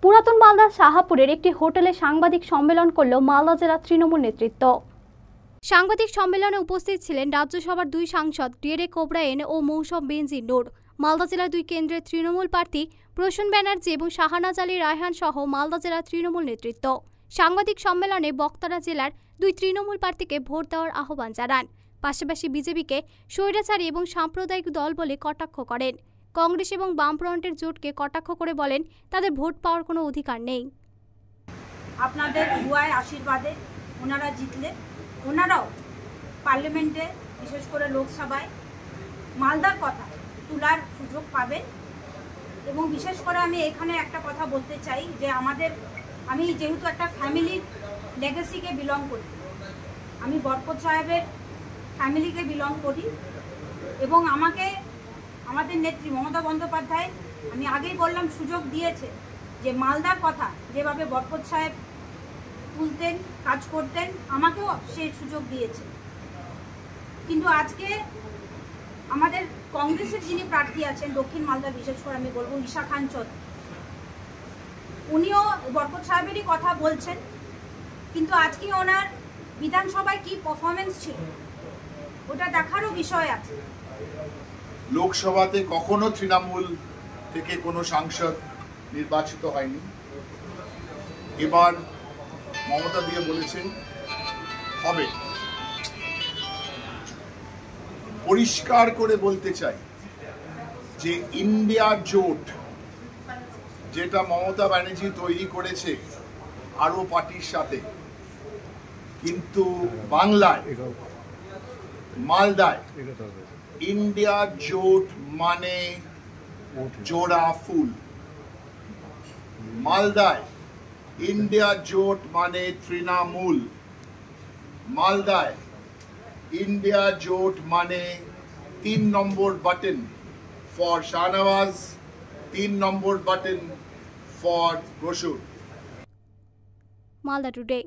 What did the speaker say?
পুরাতন মালদার শাহাপুরের একটি হোটেলে সাংবাদিক সম্মেলন করল মালদা জেলা তৃণমূল নেতৃত্ব। সাংবাদিক সম্মেলনে উপস্থিত ছিলেন রাজ্যসভার 2 সাংসদ ডেরেক ওব্রায়েন ও মৌসুম বেনজির নূর, মালদা জেলার 2 কেন্দ্রের তৃণমূল প্রার্থী প্রসূন ব্যানার্জি এবং শাহনাজ আলী রায়হান সহ মালদা জেলার তৃণমূল নেতৃত্ব। সাংবাদিক সম্মেলনে বক্তারা জেলার 2 তৃণমূল প্রার্থীকে ভোট দেওয়ার আহ্বান জানান। পাশাপাশি বিজেপিকে স্বৈরাচারী এবং সাম্প্রদায়িক দল বলে কটাক্ষ করেন। কংগ্রেস এবং বামফ্রন্টের জোটকে কটাক্ষ করে বলেন তাদের ভোট পাওয়ার কোনো অধিকার নেই। আপনাদের দুয়ায় আশীর্বাদে ওনারা জিতলে ওনারাও পার্লামেন্টে বিশেষ করে লোকসভায় মালদার কথা তোলার সুযোগ পাবেন। এবং বিশেষ করে আমি এখানে একটা কথা বলতে চাই যে আমি যেহেতু একটা ফ্যামিলির লেগেসিকে বিলং করি, আমি বরকত সাহেবের ফ্যামিলিকে বিলং করি এবং আমাকে আমাদের নেত্রী মমতা বন্দ্যোপাধ্যায় আমি আগেই বললাম সুযোগ দিয়েছে যে মালদার কথা যেভাবে বরকত সাহেব তুলতেন কাজ করতেন আমাকেও সেই সুযোগ দিয়েছে। কিন্তু আজকে আমাদের কংগ্রেসের যিনি প্রার্থী আছেন দক্ষিণ মালদা, বিশেষ করে আমি বলবো ঈশা খান চৌধুরী, উনিও বরকত সাহেবেরই কথা বলছেন, কিন্তু আজকে ওনার বিধানসভায় কি পারফরমেন্স ছিল ওটা দেখারও বিষয় আছে। লোকসভাতে কখনো তৃণমূল থেকে কোনো সাংসদ নির্বাচিত হয়নি। এবার মমতা দিয়ে বলেছেন হবে। পরিষ্কার করে বলতে চাই যে ইন্ডিয়া জোট যেটা মমতা ব্যানার্জি তৈরি করেছে আরো পার্টির সাথে, কিন্তু বাংলায় মালদায় ইন্ডিয়া জোট মানে জোড়া ফুল। মালদায় ইন্ডিয়া জোট মানে তৃণমূল। মালদায় ইন্ডিয়া জোট মানে 3 number button for Shahnawaz, 3 number button for Prasun. Malda today.